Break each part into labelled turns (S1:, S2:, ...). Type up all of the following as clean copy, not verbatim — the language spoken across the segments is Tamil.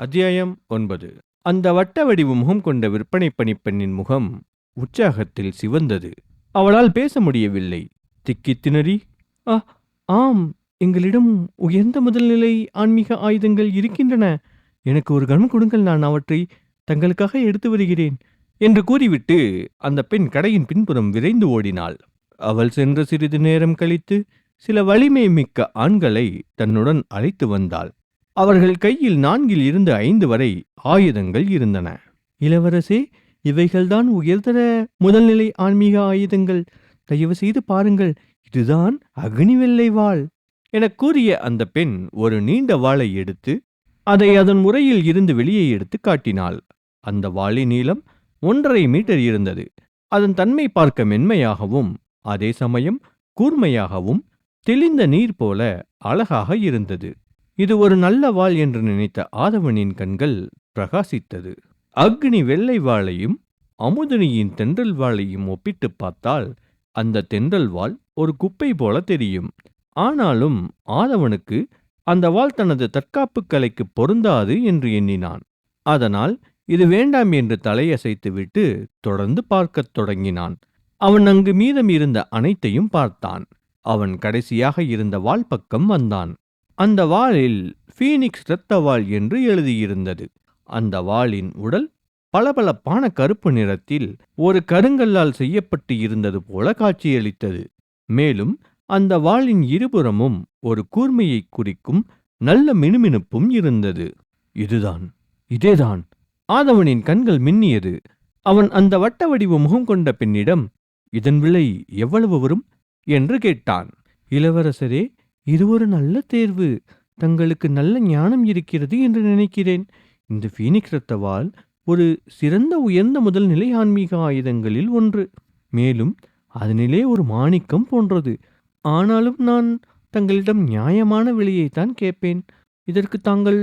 S1: அத்தியாயம் 9. அந்த வட்ட வடிவு முகம் கொண்ட விற்பனை பணிப்பெண்ணின் முகம் உற்சாகத்தில் சிவந்தது. அவளால் பேச முடியவில்லை. திக்கித் திணறி, "ஆ, ஆம், எங்களிடம் உயர்ந்த முதல்நிலை ஆன்மீக ஆயுதங்கள் இருக்கின்றன. எனக்கு ஒரு கணம் கொடுங்கள், நான் அவற்றை தங்களுக்காக எடுத்து வருகிறேன்" என்று கூறிவிட்டு அந்த பெண் கடையின் பின்புறம் விரைந்து ஓடினாள். அவள் சென்ற சிறிது நேரம் கழித்து சில வலிமை மிக்க ஆண்களை தன்னுடன் அழைத்து வந்தாள். அவர்கள் கையில் 4 இருந்து 5 வரை ஆயுதங்கள் இருந்தன. "இளவரசே, இவைகள்தான் உயர்தர முதல்நிலை ஆன்மீக ஆயுதங்கள். தயவு செய்து பாருங்கள், இதுதான் அக்னி வெள்ளை வாள்" எனக் கூறிய அந்த பெண் ஒரு நீண்ட வாளை எடுத்து அதை அதன் முறையில் இருந்து வெளியே எடுத்து காட்டினாள். அந்த வாளின் நீளம் 1.5 மீட்டர் இருந்தது. அதன் தன்மை பார்க்க மென்மையாகவும் அதே சமயம் கூர்மையாகவும் தெளிந்த நீர் போல அழகாக இருந்தது. இது ஒரு நல்ல வாள் என்று நினைத்த ஆதவனின் கண்கள் பிரகாசித்தது. அக்னி வெள்ளை வாளையும் அமுதனியின் தென்றல் வாளையும் ஒப்பிட்டு பார்த்தால் அந்த தென்றல் வாள் ஒரு குப்பை போல தெரியும். ஆனாலும் ஆதவனுக்கு அந்த வாள் தனது தற்காப்பு கலைக்கு பொருந்தாது என்று எண்ணினான். அதனால் இது வேண்டாம் என்று தலையசைத்துவிட்டு தொடர்ந்து பார்க்கத் தொடங்கினான். அவன் அங்கு மீதம் இருந்த அனைத்தையும் பார்த்தான். அவன் கடைசியாக இருந்த வாள் பக்கம் வந்தான். அந்த வாளில் ஃபீனிக்ஸ் இரத்த வாள் என்று எழுதியிருந்தது. அந்த வாளின் உடல் பளபளப்பான கருப்பு நிறத்தில் ஒரு கருங்கல்லால் செய்யப்பட்டு இருந்தது போல காட்சியளித்தது. மேலும் அந்த வாளின் இருபுறமும் ஒரு கூர்மையை குறிக்கும் நல்ல மினுமினுப்பும் இருந்தது. இதுதான், இதேதான். ஆதவனின் கண்கள் மின்னியது. அவன் அந்த வட்ட வடிவ முகம் கொண்ட பெண்ணிடம், "இதன் விலை எவ்வளவு வரும்?" என்று கேட்டான். "இளவரசரே, இது ஒரு நல்ல தேர்வு. தங்களுக்கு நல்ல ஞானம் இருக்கிறது என்று நினைக்கிறேன். இந்த ஃபீனிக்ஸ் இரத்த வாள் ஒரு சிறந்த உயர்ந்த முதல்நிலை ஆன்மீக ஆயுதங்களில் ஒன்று. மேலும் அதனிலே ஒரு மாணிக்கம் போன்றது. ஆனாலும் நான் தங்களிடம் நியாயமான விலையைத்தான் கேட்பேன். இதற்கு தாங்கள்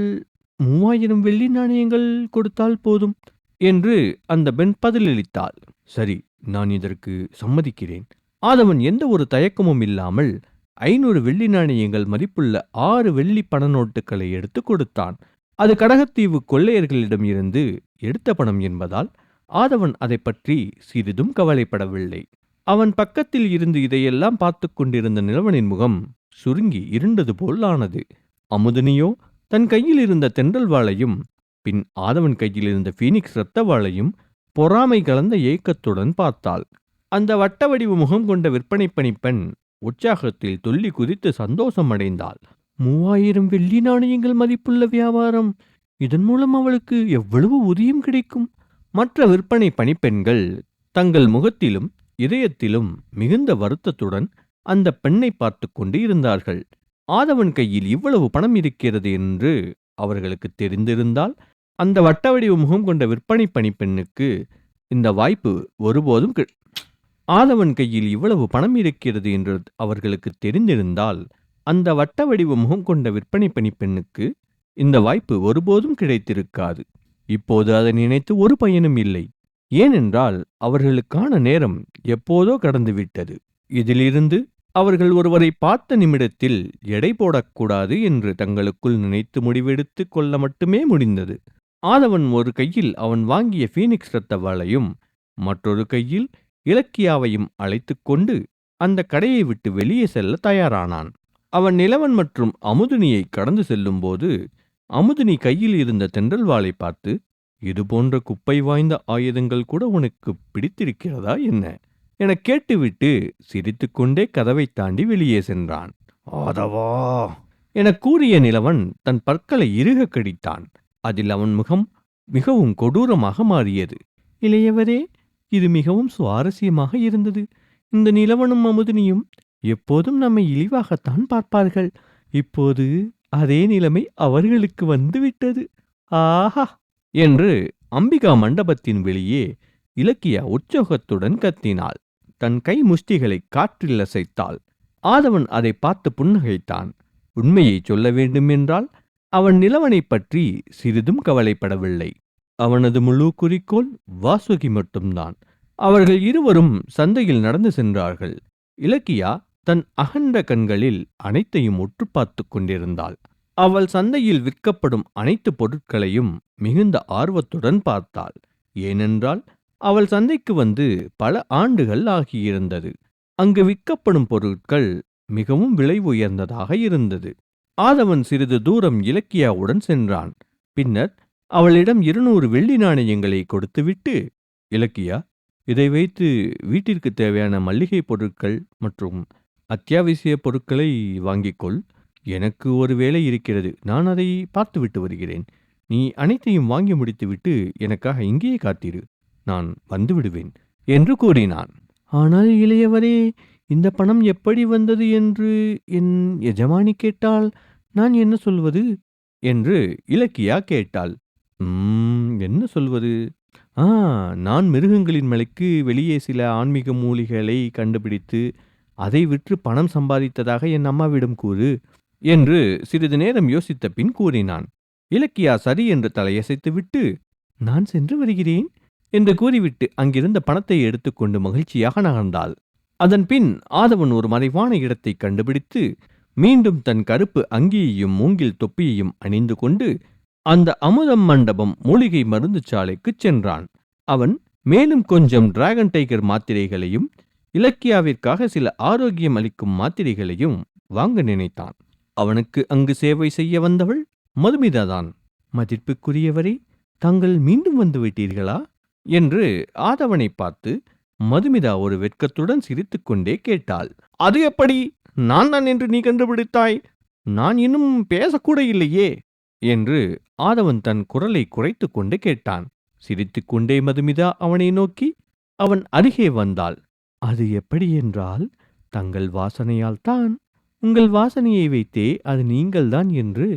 S1: 3000 வெள்ளி நாணயங்கள் கொடுத்தால் போதும்" என்று அந்த பெண் பதிலளித்தாள். "சரி, நான் இதற்கு சம்மதிக்கிறேன்." ஆதவன் எந்த ஒரு தயக்கமும் இல்லாமல் 500 வெள்ளி நாணயங்கள் மதிப்புள்ள 6 வெள்ளி பண நோட்டுகளை எடுத்து கொடுத்தான். அது கடகத்தீவு கொள்ளையர்களிடம் இருந்து எடுத்த பணம் என்பதால் ஆதவன் அதை பற்றி சிறிதும் கவலைப்படவில்லை. அவன் பக்கத்தில் இருந்து இதையெல்லாம் பார்த்து கொண்டிருந்த நிலவனின் முகம் சுருங்கி இருண்டது போல் ஆனது. அமுதனியோ தன் கையில் இருந்த தென்றல் வாளையும் பின் ஆதவன் கையில் இருந்த ஃபீனிக்ஸ் இரத்த வாளையும் பொறாமை கலந்த ஏக்கத்துடன் பார்த்தாள். அந்த வட்ட வடிவு முகம் கொண்ட விற்பனை பணிப்பெண் உற்சாகத்தில் துள்ளி குதித்து சந்தோஷம் அடைந்தாள். 3000 வெள்ளி நாணயங்கள் மதிப்புள்ள வியாபாரம்! இதன் மூலம் அவளுக்கு எவ்வளவு ஊதியம் கிடைக்கும்! மற்ற விற்பனை பணிப்பெண்கள் தங்கள் முகத்திலும் இதயத்திலும் மிகுந்த வருத்தத்துடன் அந்த பெண்ணை பார்த்து கொண்டு இருந்தார்கள். ஆதவன் கையில் இவ்வளவு பணம் இருக்கிறது என்று அவர்களுக்கு தெரிந்திருந்தால் அந்த வட்ட வடிவு முகம் கொண்ட விற்பனை பணிப்பெண்ணுக்கு இந்த வாய்ப்பு ஒருபோதும் ஆதவன் கையில் இவ்வளவு பணம் இருக்கிறது என்று அவர்களுக்கு தெரிந்திருந்தால் அந்த வட்ட வடிவ முகம் கொண்ட விற்பனை பணிப்பெண்ணுக்கு இந்த வாய்ப்பு ஒருபோதும் கிடைத்திருக்காது. இப்போது அதை நினைத்து ஒரு பயனும் இல்லை. ஏனென்றால் அவர்களுக்கான நேரம் எப்போதோ கடந்துவிட்டது. இதிலிருந்து அவர்கள் ஒருவரை பார்த்த நிமிடத்தில் எடை போடக்கூடாது என்று தங்களுக்குள் நினைத்து முடிவெடுத்து கொள்ள மட்டுமே முடிந்தது. ஆதவன் ஒரு கையில் அவன் வாங்கிய ஃபீனிக்ஸ் இரத்த வாளையும் மற்றொரு கையில் இலக்கியாவையும் அழைத்து கொண்டு அந்த கடையை விட்டு வெளியே செல்ல தயாரானான். அவன் நிலவன் மற்றும் அமுதினியை கடந்து செல்லும்போது அமுதினி கையில் இருந்த தென்றல் வாளை பார்த்து, "இது போன்ற குப்பை வாய்ந்த ஆயுதங்கள் கூட உனக்கு பிடித்திருக்கிறதா என்ன?" என கேட்டுவிட்டு சிரித்துக்கொண்டே கதவை தாண்டி வெளியே சென்றான். "ஆதவா" என கூறிய நிலவன் தன் பற்களை இறுக கடித்தான். அதில் அவன் முகம் மிகவும் கொடூரமாக மாறியது. "இளையவரே, இது மிகவும் சுவாரஸ்யமாக இருந்தது. இந்த நிலவனும் அமுதினியும் எப்போதும் நம்மை இழிவாகத்தான் பார்ப்பார்கள். இப்போது அதே நிலைமை அவர்களுக்கு வந்துவிட்டது. ஆஹா" என்று அம்பிகா மண்டபத்தின் வெளியே இலக்கியா உற்சாகத்துடன் கத்தினாள். தன் கை முஷ்டிகளை காற்றில் அசைத்தாள். ஆதவன் அதை பார்த்து புன்னகைத்தான். உண்மையை சொல்ல வேண்டுமென்றால் அவன் நிலவனை பற்றி சிறிதும் கவலைப்படவில்லை. அவனது முழு குறிக்கோள் வாசுகி மட்டும்தான். அவர்கள் இருவரும் சந்தையில் நடந்து சென்றார்கள். இலக்கியா தன் அகன்ற கண்களில் அனைத்தையும் உற்று பார்த்து கொண்டிருந்தாள். அவள் சந்தையில் விற்கப்படும் அனைத்து பொருட்களையும் மிகுந்த ஆர்வத்துடன் பார்த்தாள். ஏனென்றால் அவள் சந்தைக்கு வந்து பல ஆண்டுகள் ஆகியிருந்தது. அங்கு விற்கப்படும் பொருட்கள் மிகவும் விலை உயர்ந்ததாக இருந்தது. ஆதவன் சிறிது தூரம் இலக்கியாவுடன் சென்றான். பின்னர் அவளிடம் 200 வெள்ளி நாணயங்களை கொடுத்துவிட்டு, இலக்கியா, இதை வைத்து வீட்டிற்கு தேவையான மல்லிகை பொருட்கள் மற்றும் அத்தியாவசிய பொருட்களை வாங்கிக்கொள். எனக்கு ஒரு வேலை இருக்கிறது. நான் அதை பார்த்துவிட்டு வருகிறேன். நீ அனைத்தையும் வாங்கி முடித்துவிட்டு எனக்காக இங்கேயே காத்திரு. நான் வந்து விடுவேன் என்று கூறினான். ஆனால் இளையவரே, இந்த பணம் எப்படி வந்தது என்று என் எஜமானி கேட்டால் நான் என்ன சொல்வது என்று இலக்கியா கேட்டாள். என்ன சொல்வது? நான் மிருகங்களின் மலைக்கு வெளியே சில ஆன்மீக மூலிகளை கண்டுபிடித்து அதை விற்று பணம் சம்பாதித்ததாக என் அம்மாவிடம் கூறு என்று சிறிது நேரம் யோசித்த பின் கூறினான். இலக்கியா சரி என்று தலையசைத்துவிட்டு, நான் சென்று வருகிறேன் என்று கூறிவிட்டு அங்கிருந்த பணத்தை எடுத்துக்கொண்டு மகிழ்ச்சியாக நகர்ந்தாள். அதன் பின் ஆதவன் ஒரு மறைவான இடத்தை கண்டுபிடித்து மீண்டும் தன் கருப்பு அங்கியையும் மூங்கில் தொப்பியையும் அணிந்து கொண்டு அந்த அமுதம் மண்டபம் மூலிகை மருந்து சாலைக்குச் சென்றான். அவன் மேலும் கொஞ்சம் டிராகன் டைகர் மாத்திரைகளையும் இலக்கியாவிற்காக சில ஆரோக்கியம் அளிக்கும் மாத்திரைகளையும் வாங்க நினைத்தான். அவனுக்கு அங்கு சேவை செய்ய வந்தவள் மதுமிதாதான். மதிப்புக்குரியவரே, தாங்கள் மீண்டும் வந்து விட்டீர்களா என்று ஆதவனை பார்த்து மதுமிதா ஒரு வெட்கத்துடன் சிரித்துக்கொண்டே கேட்டாள். அது எப்படி? நான் தான் என்று நீ கண்டுபிடித்தாய்? நான் இன்னும் பேசக்கூட இல்லையே என்று ஆதவன் தன் குரலை குறைத்து கொண்டு கேட்டான். சிரித்துக்கொண்டே மதுமிதா அவனை நோக்கி அவன் அருகே வந்தாள். அது எப்படி என்றால், தங்கள் வாசனையால் தான். உங்கள் வாசனையை வைத்தே அது நீங்கள்தான் என்று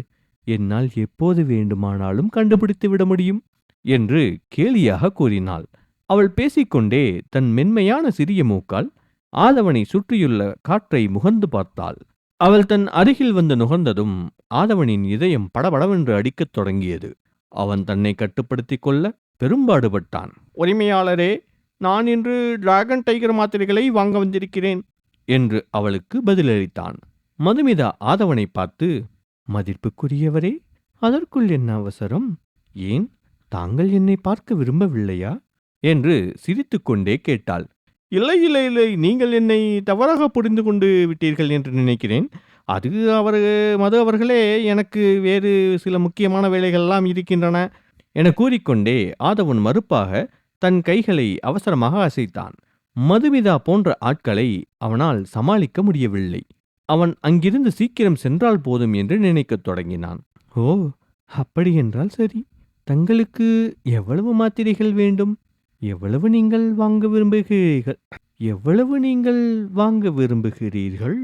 S1: என்னால் எப்போது வேண்டுமானாலும் கண்டுபிடித்து விட முடியும் என்று கேலியாக கூறினாள். அவள் பேசிக்கொண்டே தன் மென்மையான சிறிய மூக்கால் ஆதவனை சுற்றியுள்ள காற்றை முகர்ந்து பார்த்தாள். அவள் தன் அருகில் வந்து நுகர்ந்ததும் ஆதவனின் இதயம் படபடவென்று அடிக்கத் தொடங்கியது. அவன் தன்னை கட்டுப்படுத்திக் கொள்ள பெரும்பாடுபட்டான். உரிமையாளரே, நான் இன்று டிராகன் டைகர் மாத்திரைகளை வாங்க வந்திருக்கிறேன் என்று அவளுக்கு பதிலளித்தான். மதுமிதா ஆதவனை பார்த்து, மதிப்புக்குரியவரே, அதற்குள் என்ன அவசரம்? ஏன், தாங்கள் என்னை பார்க்க விரும்பவில்லையா என்று சிரித்துக்கொண்டே கேட்டாள். இல்லை இல்லை இல்லை, நீங்கள் என்னை தவறாக புரிந்து கொண்டு விட்டீர்கள் என்று நினைக்கிறேன். அது மது அவர்களே, எனக்கு வேறு சில முக்கியமான வேலைகள்லாம் இருக்கின்றன என கூறிக்கொண்டே ஆதவன் மறுப்பாக தன் கைகளை அவசரமாக அசைத்தான். மதுமிதா போன்ற ஆட்களை அவனால் சமாளிக்க முடியவில்லை. அவன் அங்கிருந்து சீக்கிரம் சென்றால் போதும் என்று நினைக்கத் தொடங்கினான். ஓ, அப்படியென்றால் சரி. தங்களுக்கு எவ்வளவு மாத்திரைகள் வேண்டும்? எவ்வளவு நீங்கள் வாங்க விரும்புகிறீர்கள்?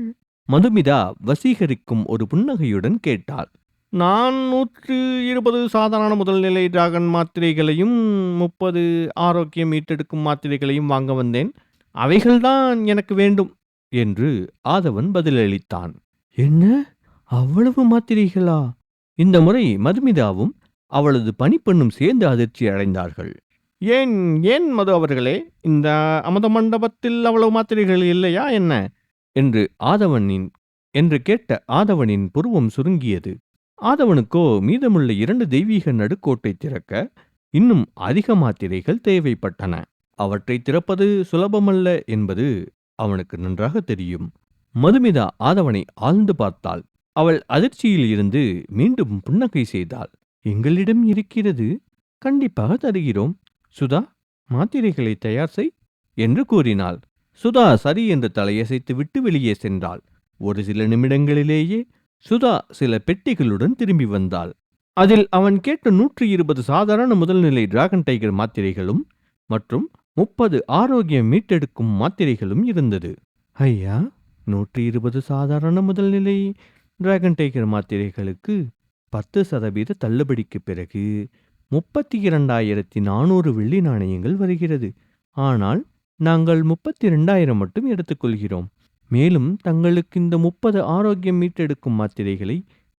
S1: மதுமிதா வசீகரிக்கும் ஒரு புன்னகையுடன் கேட்டாள். நான் 120 சாதாரண முதல்நிலை டிராகன் மாத்திரைகளையும் 30 ஆரோக்கியம் மீட்டெடுக்கும் மாத்திரைகளையும் வாங்க வந்தேன். அவைகள்தான் எனக்கு வேண்டும் என்று ஆதவன் பதிலளித்தான். என்ன, அவ்வளவு மாத்திரைகளா? இந்த முறை மதுமிதாவும் அவளது பணிப்பெண்ணும் சேர்ந்து அதிர்ச்சி அடைந்தார்கள். ஏன் ஏன் மது அவர்களே, இந்த அமுத மண்டபத்தில் அவ்வளவு மாத்திரைகள் இல்லையா என்ன என்று கேட்ட ஆதவனின் புருவம் சுருங்கியது. ஆதவனுக்கோ மீதமுள்ள 2 தெய்வீக நடுக்கோட்டை திறக்க இன்னும் அதிக மாத்திரைகள் தேவைப்பட்டன. அவற்றை திறப்பது சுலபமல்ல என்பது அவனுக்கு நன்றாக தெரியும். மதுமிதா ஆதவனை ஆழ்ந்து பார்த்தாள். அவள் அதிர்ச்சியில் இருந்து மீண்டும் புன்னகை செய்தாள். எங்களிடம் இருக்கிறது, கண்டிப்பாக தருகிறோம். சுதா, மாத்திரைகளை தயார் செய் என்று கூறினாள். சுதா சரி என்று தலையசைத்து விட்டு வெளியே சென்றாள். ஒரு சில நிமிடங்களிலேயே சுதா சில பெட்டிகளுடன் திரும்பி வந்தாள். அதில் அவன் கேட்ட 120 சாதாரண முதல்நிலை டிராகன் டைகர் மாத்திரைகளும் மற்றும் 30 ஆரோக்கியம் மீட்டெடுக்கும் மாத்திரைகளும் இருந்தது. ஐயா, 120 சாதாரண முதல்நிலை டிராகன் டைகர் மாத்திரைகளுக்கு 10% தள்ளுபடிக்கு பிறகு 32,400 வெள்ளி நாணயங்கள் வருகிறது. ஆனால் நாங்கள் 32,000 மட்டும் எடுத்துக்கொள்கிறோம். மேலும் தங்களுக்கு இந்த 30 ஆரோக்கியம் மீட்டெடுக்கும் மாத்திரைகளை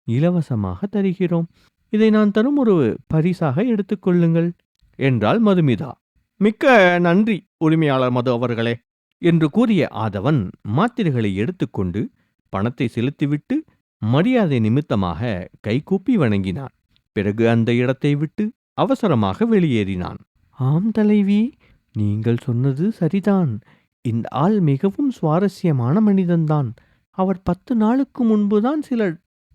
S1: இலவசமாக தருகிறோம். இதை நான் தரும் ஒரு பரிசாக எடுத்துக்கொள்ளுங்கள் என்றாள் மதுமிதா. மிக்க நன்றி உரிமையாளர் மது அவர்களே என்று கூறிய ஆதவன் மாத்திரைகளை எடுத்துக்கொண்டு பணத்தை செலுத்திவிட்டு மரியாதை நிமித்தமாக கைகூப்பி வணங்கினான். பிறகு அந்த இடத்தை விட்டு அவசரமாக வெளியேறினான். ஆம் தலைவி, நீங்கள் சொன்னது சரிதான். இந்த ஆள் மிகவும் சுவாரஸ்யமான மனிதன்தான். அவர் 10 நாளுக்கு முன்புதான் சில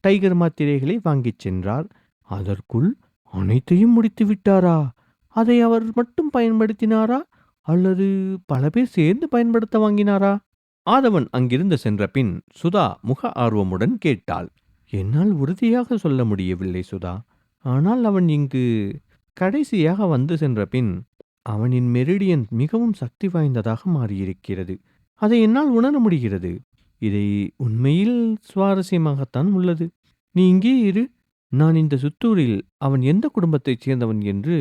S1: டைகர் மாத்திரைகளை வாங்கிச் சென்றார். அதற்குள் அனைத்தையும் முடித்து விட்டாரா? அதை அவர் மட்டும் பயன்படுத்தினாரா, அல்லது பல பேர் சேர்ந்து பயன்படுத்த வாங்கினாரா? ஆதவன் அங்கிருந்து சென்ற பின் சுதா முக ஆர்வமுடன் கேட்டாள். என்னால் உறுதியாக சொல்ல முடியவில்லை சுதா. ஆனால் அவன் இங்கு கடைசியாக வந்து சென்ற பின் அவனின் மெரிடியன் மிகவும் சக்தி வாய்ந்ததாக மாறியிருக்கிறது. அதை என்னால் உணர முடிகிறது. இதை உண்மையில் சுவாரஸ்யமாகத்தான் உள்ளது. நீ இங்கே இரு. நான் இந்த சுத்தூரில் அவன் எந்த குடும்பத்தைச் சேர்ந்தவன் என்று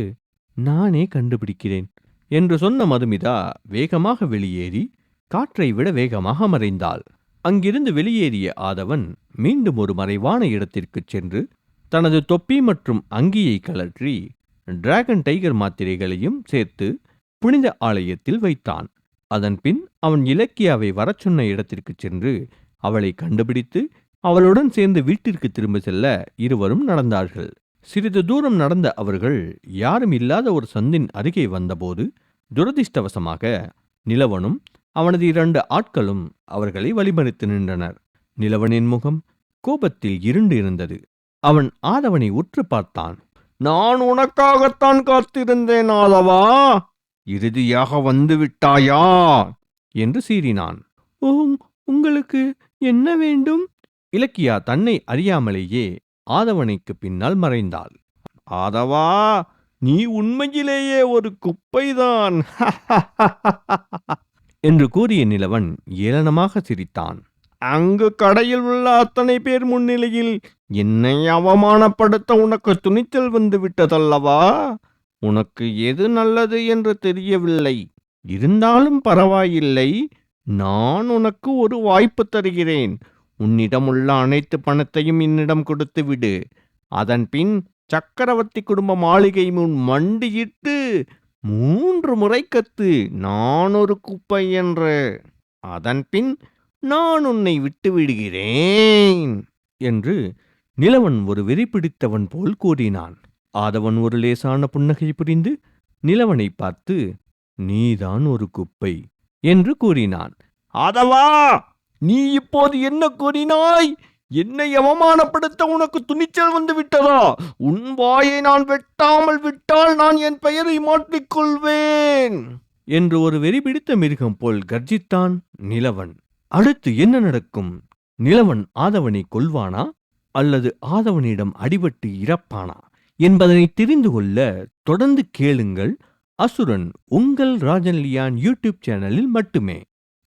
S1: நானே கண்டுபிடிக்கிறேன் என்று சொன்ன மதுமிதா வேகமாக வெளியேறி காற்றை விட வேகமாக மறைந்தாள். அங்கிருந்து வெளியேறிய ஆதவன் மீண்டும் ஒரு மறைவான இடத்திற்குச் சென்று தனது தொப்பி மற்றும் அங்கியை கழற்றி டிராகன் டைகர் மாத்திரைகளையும் சேர்த்து புனித ஆலயத்தில் வைத்தான். அதன்பின் அவன் இலக்கியாவை வரச் சொன்ன இடத்திற்குச் சென்று அவளை கண்டுபிடித்து அவளுடன் சேர்ந்து வீட்டிற்கு திரும்ப செல்ல இருவரும் நடந்தார்கள். சிறிது தூரம் நடந்த அவர்கள் யாரும் இல்லாத ஒரு சந்தின் அருகே வந்தபோது துரதிர்ஷ்டவசமாக நிலவனும் அவனது 2 ஆட்களும் அவர்களை வழிமறித்து நின்றனர். நிலவனின் முகம் கோபத்தில் இருண்டு இருந்தது. அவன் ஆதவனை உற்று பார்த்தான். நான் உனக்காகத்தான் காத்திருந்தேன் ஆதவா, இறுதியாக வந்து விட்டாயா என்று சீறினான். உங்களுக்கு என்ன வேண்டும்? இலக்கியா தன்னை அறியாமலேயே ஆதவனைக்கு பின்னால் மறைந்தாள். ஆதவா, நீ உண்மையிலேயே ஒரு குப்பைதான் என்று கூறிய நிலவன் ஏளனமாக சிரித்தான். அங்கு கடையில் உள்ள அத்தனை பேர் முன்னிலையில் என்னை அவமானப்படுத்த உனக்கு துணிச்சல் வந்து விட்டதல்லவா? உனக்கு எது நல்லது என்று தெரியவில்லை. இருந்தாலும் பரவாயில்லை, நான் உனக்கு ஒரு வாய்ப்பு தருகிறேன். உன்னிடம் உள்ள அனைத்து பணத்தையும் என்னிடம் கொடுத்து விடு. அதன் பின் சக்கரவர்த்தி குடும்ப மாளிகை முன் மண்டியிட்டு 3 முறை கத்து, நான் ஒரு குப்பை என்று. அதன் பின் நான் உன்னை விட்டு விடுகிறேன் என்று நிலவன் ஒரு வெறி பிடித்தவன் போல் கூறினான். ஆதவன் ஒரு லேசான புன்னகை புரிந்து நிலவனை பார்த்து, நீதான் ஒரு குப்பை என்று கூறினான். ஆதவா, நீ இப்போது என்ன கூறினாய்? என்னை அவமானப்படுத்த உனக்கு துணிச்சல் வந்து விட்டதா? உன் வாயை நான் வெட்டாமல் விட்டால் நான் என் பெயரை மாற்றிக்கொள்வேன் என்று ஒரு வெறி பிடித்த மிருகம் போல் கர்ஜித்தான் நிலவன். அடுத்து என்ன நடக்கும்? நிலவன் ஆதவனை கொல்வானா, அல்லது ஆதவனிடம் அடிபட்டு இறப்பானா என்பதனை தெரிந்து கொள்ள தொடர்ந்து கேளுங்கள். அசுரன் உங்கள் ராஜன் லியான் யூடியூப் சேனலில் மட்டுமே.